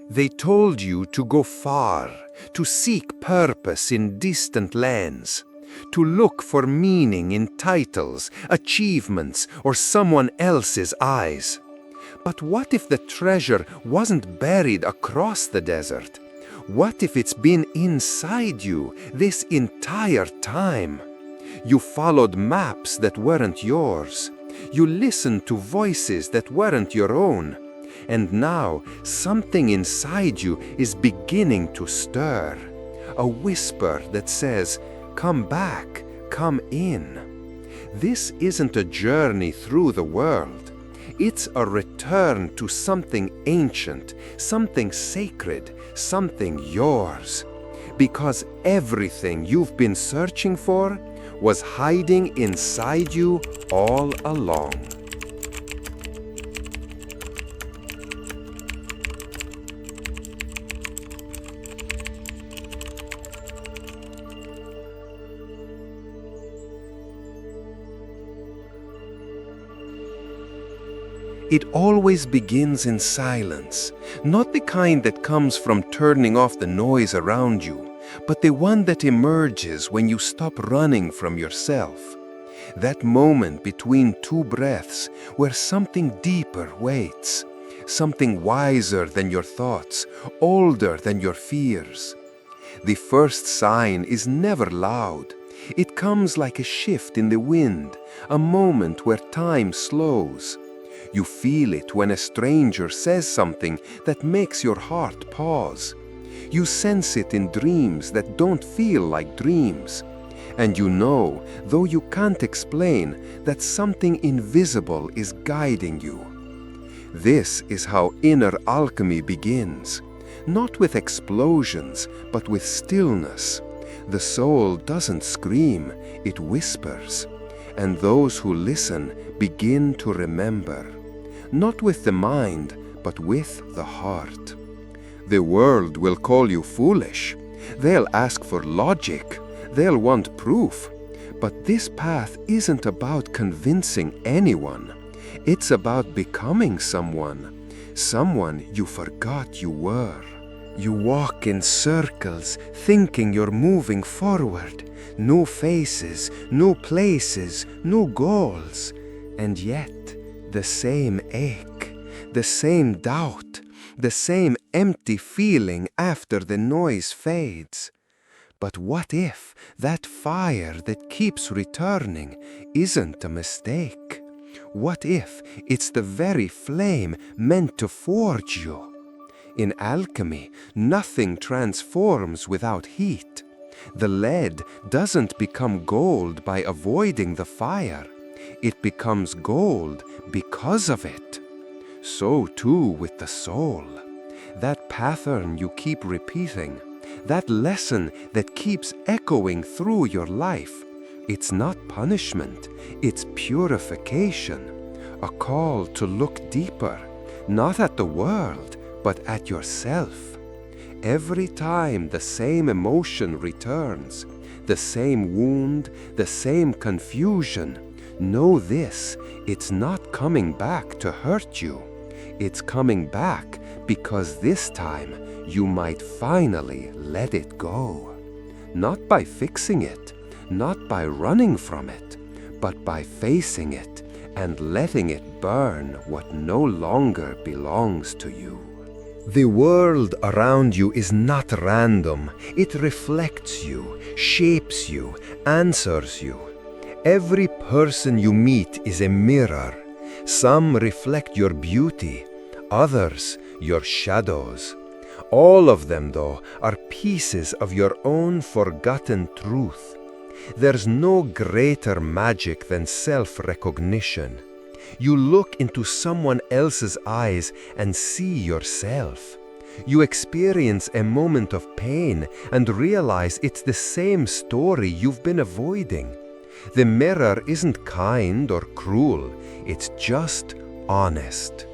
They told you to go far, to seek purpose in distant lands, to look for meaning in titles, achievements, or someone else's eyes. But what if the treasure wasn't buried across the desert? What if it's been inside you this entire time? You followed maps that weren't yours. You listened to voices that weren't your own. And now something inside you is beginning to stir. A whisper that says, "Come back, come in." This isn't a journey through the world. It's a return to something ancient, something sacred, something yours. Because everything you've been searching for was hiding inside you all along. It always begins in silence, not the kind that comes from turning off the noise around you, but the one that emerges when you stop running from yourself. That moment between two breaths where something deeper waits, something wiser than your thoughts, older than your fears. The first sign is never loud. It comes like a shift in the wind, a moment where time slows. You feel it when a stranger says something that makes your heart pause. You sense it in dreams that don't feel like dreams. And you know, though you can't explain, that something invisible is guiding you. This is how inner alchemy begins. Not with explosions, but with stillness. The soul doesn't scream, it whispers. And those who listen begin to remember. Not with the mind, but with the heart. The world will call you foolish. They'll ask for logic. They'll want proof. But this path isn't about convincing anyone. It's about becoming someone you forgot you were. You walk in circles, thinking you're moving forward. New faces, new places, new goals. And yet, the same ache, the same doubt, the same empty feeling after the noise fades. But what if that fire that keeps returning isn't a mistake? What if it's the very flame meant to forge you? In alchemy, nothing transforms without heat. The lead doesn't become gold by avoiding the fire. It becomes gold because of it. So too with the soul. That pattern you keep repeating, that lesson that keeps echoing through your life, it's not punishment, it's purification. A call to look deeper, not at the world, but at yourself. Every time the same emotion returns, the same wound, the same confusion, know this, it's not coming back to hurt you. It's coming back because this time you might finally let it go. Not by fixing it, not by running from it, but by facing it and letting it burn what no longer belongs to you. The world around you is not random. It reflects you, shapes you, answers you. Every person you meet is a mirror. Some reflect your beauty, others your shadows. All of them, though, are pieces of your own forgotten truth. There's no greater magic than self-recognition. You look into someone else's eyes and see yourself. You experience a moment of pain and realize it's the same story you've been avoiding. The mirror isn't kind or cruel, it's just honest.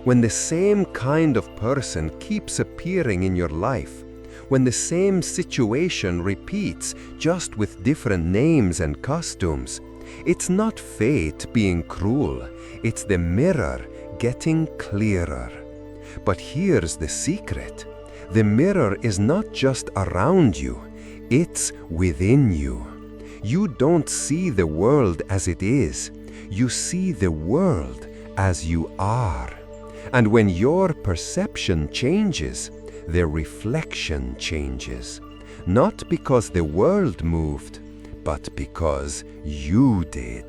When the same kind of person keeps appearing in your life, when the same situation repeats just with different names and costumes, it's not fate being cruel, it's the mirror getting clearer. But here's the secret. The mirror is not just around you, it's within you. You don't see the world as it is, you see the world as you are. And when your perception changes, the reflection changes. Not because the world moved, but because you did.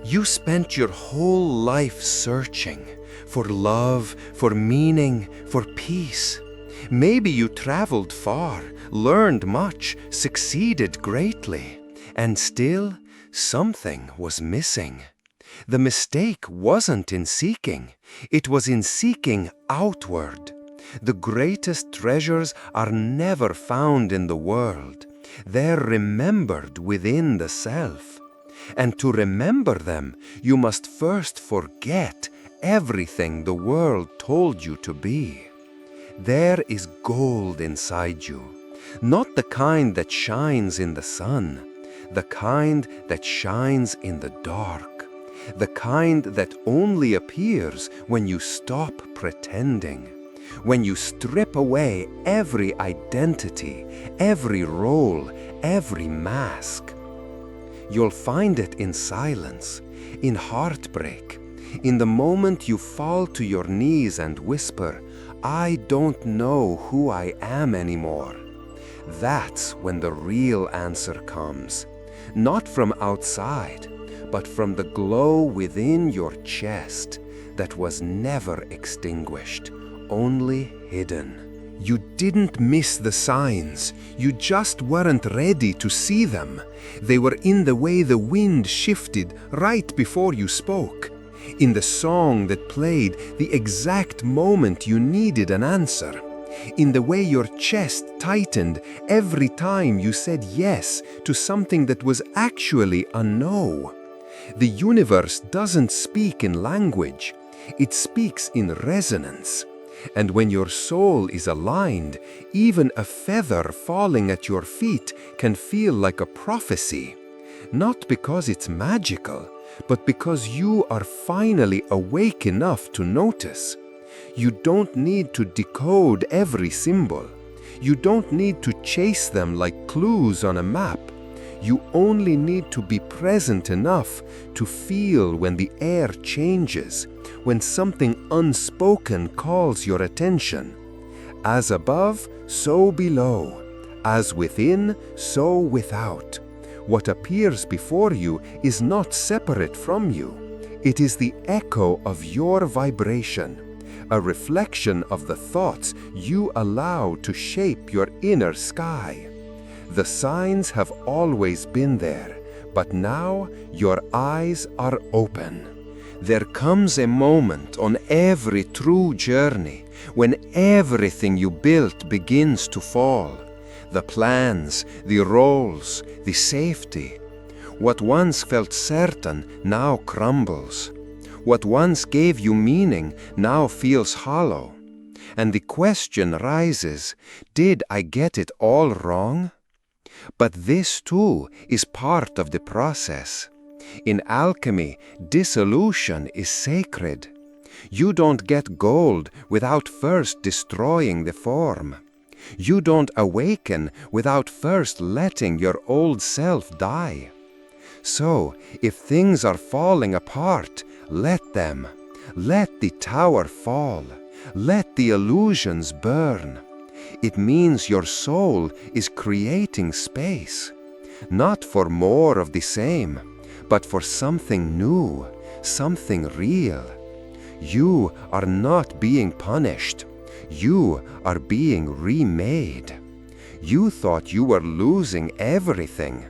You spent your whole life searching for love, for meaning, for peace. Maybe you traveled far, learned much, succeeded greatly, and still something was missing. The mistake wasn't in seeking, it was in seeking outward. The greatest treasures are never found in the world. They're remembered within the self. And to remember them, you must first forget everything the world told you to be. There is gold inside you, not the kind that shines in the sun, the kind that shines in the dark, the kind that only appears when you stop pretending, when you strip away every identity, every role, every mask. You'll find it in silence, in heartbreak, in the moment you fall to your knees and whisper, "I don't know who I am anymore." That's when the real answer comes, not from outside, but from the glow within your chest that was never extinguished, only hidden. You didn't miss the signs, you just weren't ready to see them. They were in the way the wind shifted right before you spoke, in the song that played the exact moment you needed an answer, in the way your chest tightened every time you said yes to something that was actually a no. The universe doesn't speak in language, it speaks in resonance. And when your soul is aligned, even a feather falling at your feet can feel like a prophecy. Not because it's magical, but because you are finally awake enough to notice. You don't need to decode every symbol. You don't need to chase them like clues on a map. You only need to be present enough to feel when the air changes, when something unspoken calls your attention. As above, so below. As within, so without. What appears before you is not separate from you. It is the echo of your vibration, a reflection of the thoughts you allow to shape your inner sky. The signs have always been there, but now your eyes are open. There comes a moment on every true journey when everything you built begins to fall. The plans, the roles, the safety. What once felt certain now crumbles. What once gave you meaning now feels hollow. And the question rises, did I get it all wrong? But this too is part of the process. In alchemy, dissolution is sacred. You don't get gold without first destroying the form. You don't awaken without first letting your old self die. So, if things are falling apart, let them. Let the tower fall. Let the illusions burn. It means your soul is creating space, not for more of the same, but for something new, something real. You are not being punished. You are being remade. You thought you were losing everything,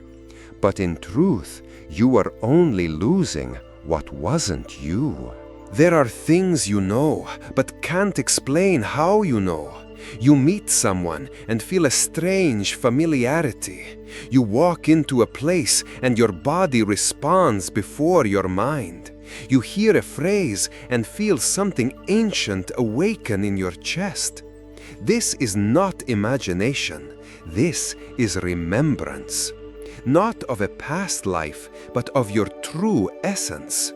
but in truth, you were only losing what wasn't you. There are things you know, but can't explain how you know. You meet someone and feel a strange familiarity. You walk into a place and your body responds before your mind. You hear a phrase and feel something ancient awaken in your chest. This is not imagination. This is remembrance. Not of a past life, but of your true essence.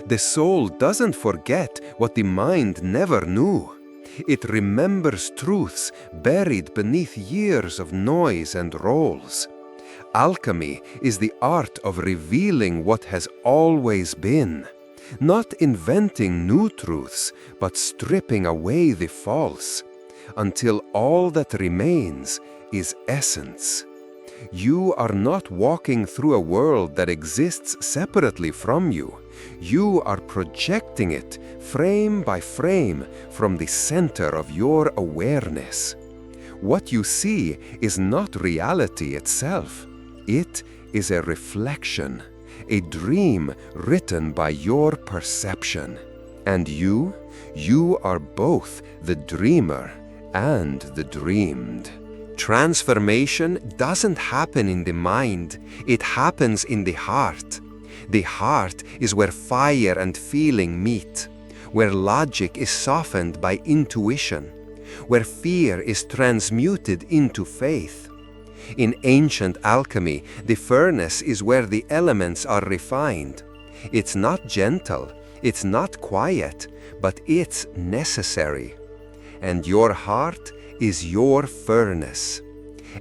The soul doesn't forget what the mind never knew. It remembers truths buried beneath years of noise and roles. Alchemy is the art of revealing what has always been, not inventing new truths, but stripping away the false, until all that remains is essence. You are not walking through a world that exists separately from you. You are projecting it, frame by frame, from the center of your awareness. What you see is not reality itself. It is a reflection, a dream written by your perception. And you are both the dreamer and the dreamed. Transformation doesn't happen in the mind, it happens in the heart. The heart is where fire and feeling meet, where logic is softened by intuition, where fear is transmuted into faith. In ancient alchemy, the furnace is where the elements are refined. It's not gentle, it's not quiet, but it's necessary. And your heart is your furnace.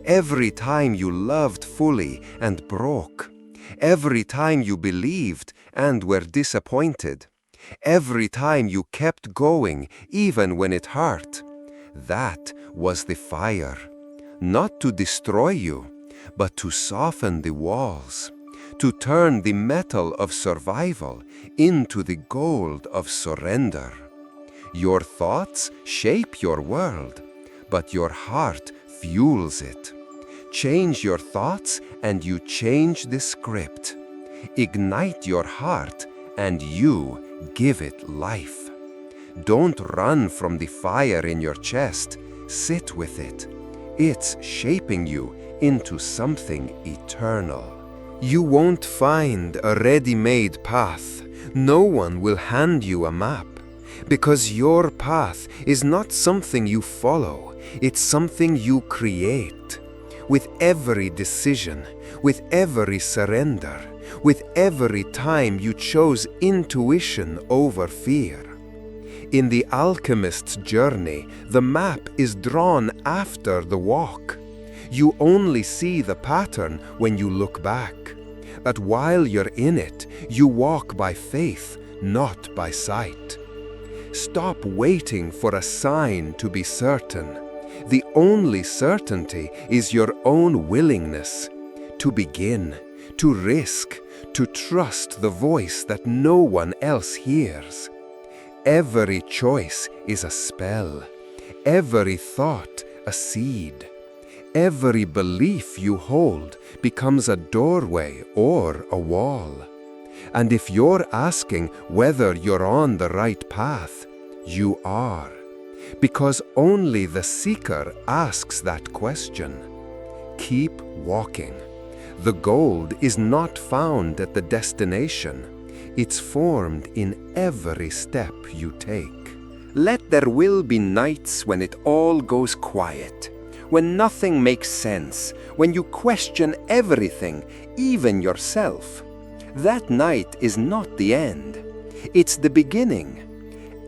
Every time you loved fully and broke, every time you believed and were disappointed, every time you kept going even when it hurt, that was the fire. Not to destroy you, but to soften the walls, to turn the metal of survival into the gold of surrender. Your thoughts shape your world, but your heart fuels it. Change your thoughts and you change the script. Ignite your heart and you give it life. Don't run from the fire in your chest, sit with it. It's shaping you into something eternal. You won't find a ready-made path. No one will hand you a map, because your path is not something you follow. It's something you create. With every decision, with every surrender, with every time you chose intuition over fear. In the alchemist's journey, the map is drawn after the walk. You only see the pattern when you look back. But while you're in it, you walk by faith, not by sight. Stop waiting for a sign to be certain. The only certainty is your own willingness to begin, to risk, to trust the voice that no one else hears. Every choice is a spell, every thought a seed. Every belief you hold becomes a doorway or a wall. And if you're asking whether you're on the right path, you are. Because only the seeker asks that question. Keep walking. The gold is not found at the destination. It's formed in every step you take. Let there will be nights when it all goes quiet, when nothing makes sense, when you question everything, even yourself. That night is not the end. It's the beginning.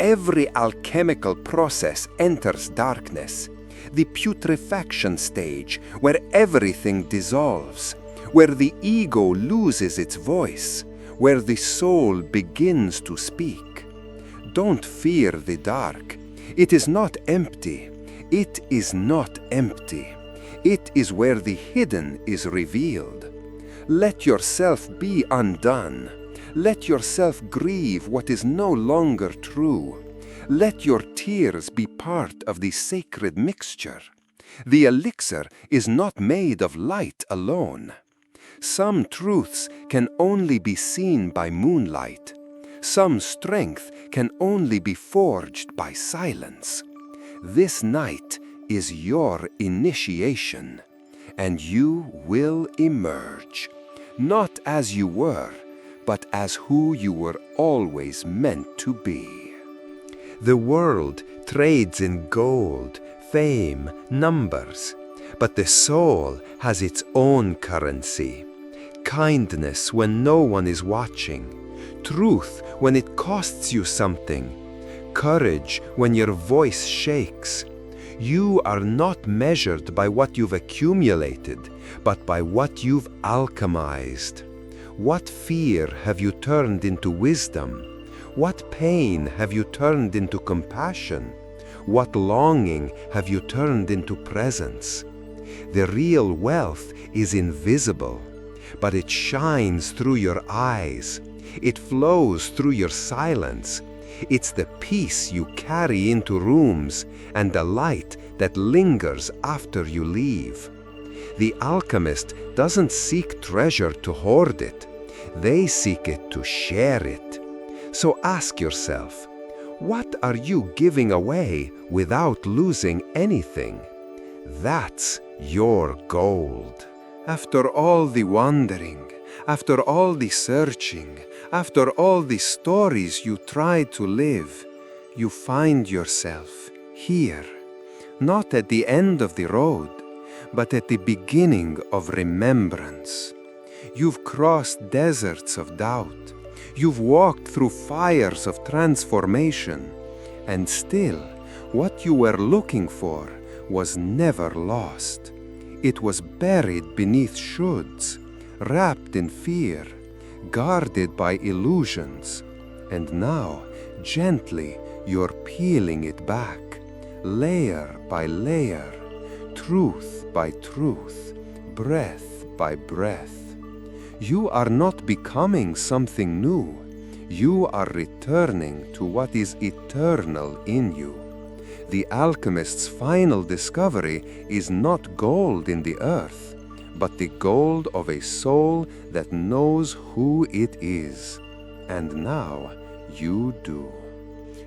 Every alchemical process enters darkness, the putrefaction stage where everything dissolves, where the ego loses its voice, where the soul begins to speak. Don't fear the dark. It is not empty. It is not empty. It is where the hidden is revealed. Let yourself be undone. Let yourself grieve what is no longer true. Let your tears be part of the sacred mixture. The elixir is not made of light alone. Some truths can only be seen by moonlight. Some strength can only be forged by silence. This night is your initiation, and you will emerge, not as you were, but as who you were always meant to be. The world trades in gold, fame, numbers, but the soul has its own currency. Kindness when no one is watching, truth when it costs you something, courage when your voice shakes. You are not measured by what you've accumulated, but by what you've alchemized. What fear have you turned into wisdom? What pain have you turned into compassion? What longing have you turned into presence? The real wealth is invisible, but it shines through your eyes. It flows through your silence. It's the peace you carry into rooms and the light that lingers after you leave. The alchemist doesn't seek treasure to hoard it. They seek it to share it. So ask yourself, what are you giving away without losing anything? That's your gold. After all the wandering, after all the searching, after all the stories you tried to live, you find yourself here, not at the end of the road, but at the beginning of remembrance. You've crossed deserts of doubt. You've walked through fires of transformation. And still, what you were looking for was never lost. It was buried beneath shoulds, wrapped in fear, guarded by illusions. And now, gently, you're peeling it back, layer by layer, truth by truth, breath by breath. You are not becoming something new. You are returning to what is eternal in you. The alchemist's final discovery is not gold in the earth, but the gold of a soul that knows who it is. And now you do.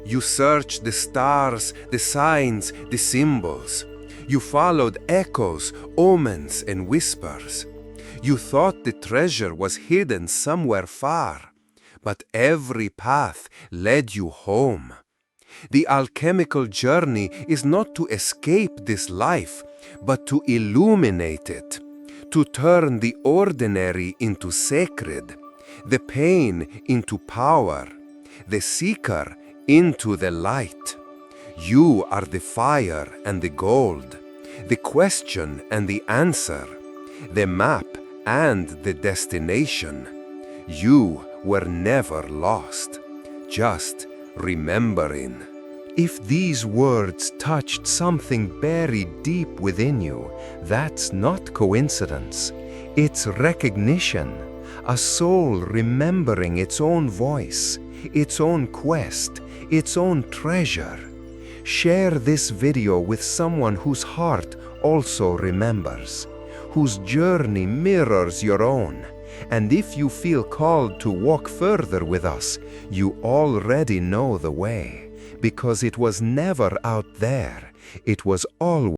You searched the stars, the signs, the symbols. You followed echoes, omens, and whispers. You thought the treasure was hidden somewhere far, but every path led you home. The alchemical journey is not to escape this life, but to illuminate it, to turn the ordinary into sacred, the pain into power, the seeker into the light. You are the fire and the gold, the question and the answer, the map and the destination. You were never lost, just remembering. If these words touched something buried deep within you, that's not coincidence. It's recognition, a soul remembering its own voice, its own quest, its own treasure. Share this video with someone whose heart also remembers, whose journey mirrors your own. And if you feel called to walk further with us, you already know the way, because it was never out there, it was always